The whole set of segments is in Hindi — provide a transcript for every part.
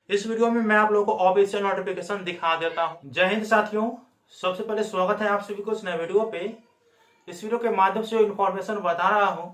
इस वीडियो में मैं आप लोगों को ऑफिशियल नोटिफिकेशन दिखा देता हूं। जय हिंद साथियों, सबसे पहले स्वागत है आप सभी को इस नए वीडियो पे। इस वीडियो के माध्यम से इन्फॉर्मेशन बता रहा हूं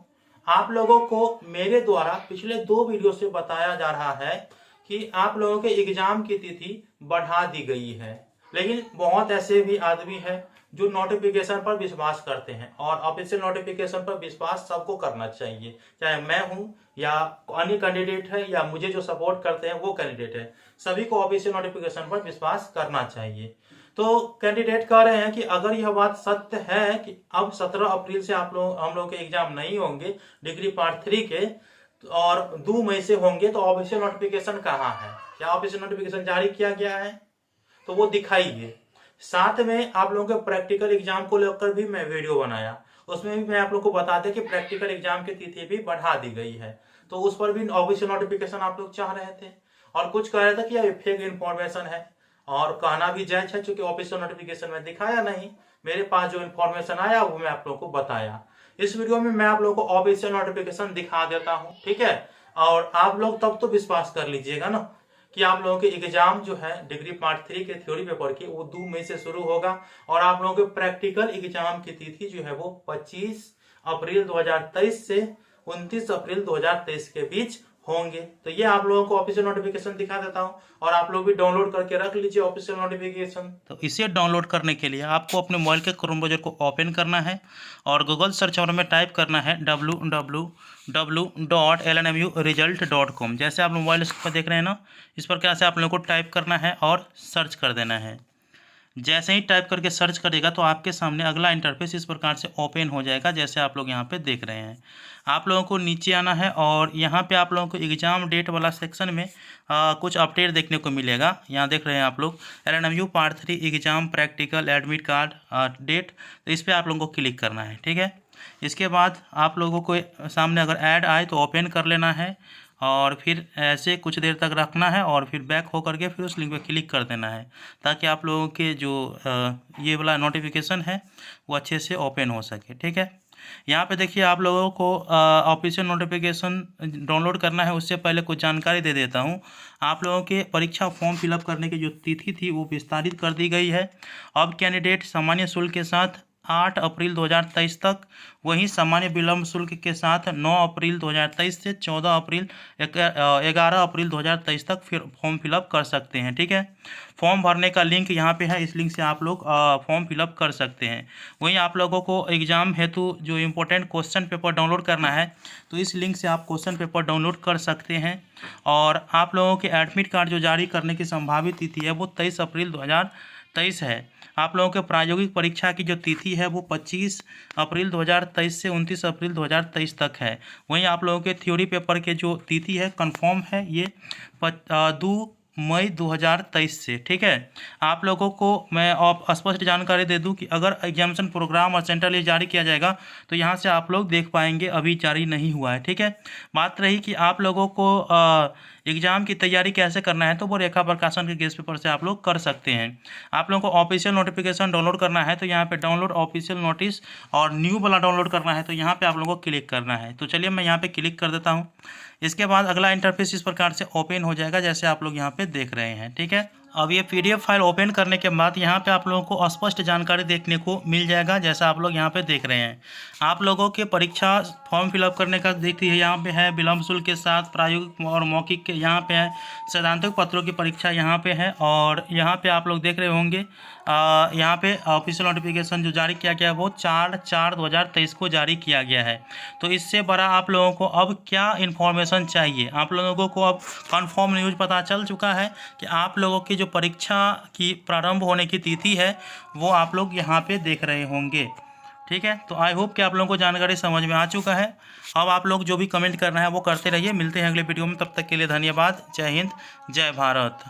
आप लोगों को। मेरे द्वारा पिछले 2 वीडियो से बताया जा रहा है कि आप लोगों के एग्जाम की तिथि बढ़ा दी गई है, लेकिन बहुत ऐसे भी आदमी हैं जो नोटिफिकेशन पर विश्वास करते हैं और ऑफिशियल नोटिफिकेशन पर विश्वास सबको करना चाहिए, चाहे मैं हूं या अन्य कैंडिडेट है या मुझे जो सपोर्ट करते हैं वो कैंडिडेट है। सभी को ऑफिशियल नोटिफिकेशन पर विश्वास करना चाहिए। तो कैंडिडेट कह रहे हैं कि अगर यह बात सत्य है कि अब 17 अप्रैल से हम लोग के एग्जाम नहीं होंगे डिग्री पार्ट 3 के और 2 मई से होंगे, तो ऑफिशियल नोटिफिकेशन कहाँ है? क्या ऑफिशियल नोटिफिकेशन जारी किया गया है? तो वो दिखाइए। साथ में आप लोगों के प्रैक्टिकल एग्जाम को लेकर भी मैं वीडियो बनाया, उसमें भी मैं आप लोगों को बता दें कि प्रैक्टिकल एग्जाम की तिथि भी बढ़ा दी गई है। तो उस पर भी ऑफिशियल नोटिफिकेशन आप लोग चाह रहे थे और कुछ कह रहे थे कि यह फेक इन्फॉर्मेशन है, और कहना भी जायज है क्योंकि ऑफिशियल नोटिफिकेशन में दिखाया नहीं। मेरे पास जो इन्फॉर्मेशन आया वो मैं आप लोगों को बताया। इस वीडियो में मैं आप लोगों को ऑफिशियल नोटिफिकेशन दिखा देता हूँ, ठीक है? और आप लोग तब तो विश्वास कर लीजिएगा ना कि आप लोगों के एग्जाम जो है डिग्री पार्ट 3 के थ्योरी पेपर की वो 2 मई से शुरू होगा और आप लोगों के प्रैक्टिकल एग्जाम की तिथि जो है वो 25 अप्रैल 2023 से 29 अप्रैल 2023 के बीच होंगे। तो ये आप लोगों को ऑफिशियल नोटिफिकेशन दिखा देता हूं और आप लोग भी डाउनलोड करके रख लीजिए ऑफिशियल नोटिफिकेशन। तो इसे डाउनलोड करने के लिए आपको अपने मोबाइल के क्रोम ब्राउज़र को ओपन करना है और गूगल सर्च बार में टाइप करना है www.lnmuresult.com। जैसे आप मोबाइल पर देख रहे हैं ना, इस पर कैसे आप लोगों को टाइप करना है और सर्च कर देना है। जैसे ही टाइप करके सर्च करेगा तो आपके सामने अगला इंटरफेस इस प्रकार से ओपन हो जाएगा, जैसे आप लोग यहाँ पे देख रहे हैं। आप लोगों को नीचे आना है और यहाँ पे आप लोगों को एग्जाम डेट वाला सेक्शन में कुछ अपडेट देखने को मिलेगा। यहाँ देख रहे हैं आप लोग LNMU part 3 exam practical admit card date, तो इस पर आप लोगों को क्लिक करना है, ठीक है। इसके बाद आप लोगों को सामने अगर ऐड आए तो ओपन कर लेना है और फिर ऐसे कुछ देर तक रखना है और फिर बैक हो करके फिर उस लिंक पे क्लिक कर देना है, ताकि आप लोगों के जो ये वाला नोटिफिकेशन है वो अच्छे से ओपन हो सके, ठीक है। यहाँ पे देखिए आप लोगों को ऑफिशियल नोटिफिकेशन डाउनलोड करना है, उससे पहले कुछ जानकारी दे देता हूँ। आप लोगों के परीक्षा फॉर्म फिलअप करने की जो तिथि थी वो विस्तारित कर दी गई है। अब कैंडिडेट सामान्य शुल्क के साथ 8 अप्रैल 2023 तक, वहीं सामान्य विलम्ब शुल्क के साथ 9 अप्रैल 2023 से 11 अप्रैल 2023 तक फिर फॉर्म फिलअप कर सकते हैं, ठीक है। फॉर्म भरने का लिंक यहाँ पे है, इस लिंक से आप लोग फॉर्म फिलअप कर सकते हैं। वहीं आप लोगों को एग्जाम हेतु जो इम्पोर्टेंट क्वेश्चन पेपर डाउनलोड करना है तो इस लिंक से आप क्वेश्चन पेपर डाउनलोड कर सकते हैं। और आप लोगों के एडमिट कार्ड जो जारी करने की संभावित तिथि है वो 23 अप्रैल 2023 है। आप लोगों के प्रायोगिक परीक्षा की जो तिथि है वो 25 अप्रैल 2023 से 29 अप्रैल 2023 तक है। वहीं आप लोगों के थ्योरी पेपर के जो तिथि है कंफर्म है ये 2 मई 2023 से, ठीक है। आप लोगों को मैं स्पष्ट जानकारी दे दूं कि अगर एग्जामिनेशन प्रोग्राम और सेंटर लिस्ट जारी किया जाएगा तो यहाँ से आप लोग देख पाएंगे, अभी जारी नहीं हुआ है, ठीक है। बात रही कि आप लोगों को एग्जाम की तैयारी कैसे करना है, तो वो रेखा प्रकाशन के गेस्ट पेपर से आप लोग कर सकते हैं। आप लोगों को ऑफिशियल नोटिफिकेशन डाउनलोड करना है तो यहाँ पे डाउनलोड ऑफिशियल नोटिस और न्यू वाला डाउनलोड करना है तो यहाँ पे आप लोगों को क्लिक करना है। तो चलिए मैं यहाँ पे क्लिक कर देता हूँ। इसके बाद अगला इंटरफेस इस प्रकार से ओपन हो जाएगा, जैसे आप लोग यहाँ पे देख रहे हैं, ठीक है। अब ये PDF फाइल ओपन करने के बाद यहाँ पे आप लोगों को स्पष्ट जानकारी देखने को मिल जाएगा, जैसा आप लोग यहाँ पे देख रहे हैं। आप लोगों के परीक्षा फॉर्म फिलअप करने का देखिए यहाँ पे है विलम्ब शुल्क के साथ प्रायोगिक और मौखिक के यहाँ पे है, सैद्धांतिक पत्रों की परीक्षा यहाँ पे है। और यहाँ पे आप लोग देख रहे होंगे यहाँ पे ऑफिशियल नोटिफिकेशन जो जारी किया गया है वो 4/4/2023 को जारी किया गया है। तो इससे बड़ा आप लोगों को अब क्या इन्फॉर्मेशन चाहिए? आप लोगों को अब कन्फर्म न्यूज़ पता चल चुका है कि आप लोगों की जो परीक्षा की प्रारंभ होने की तिथि है वो आप लोग यहाँ पे देख रहे होंगे, ठीक है। तो आई होप कि आप लोगों को जानकारी समझ में आ चुका है। अब आप लोग जो भी कमेंट करना है वो करते रहिए। मिलते हैं अगले वीडियो में, तब तक के लिए धन्यवाद। जय हिंद, जय भारत।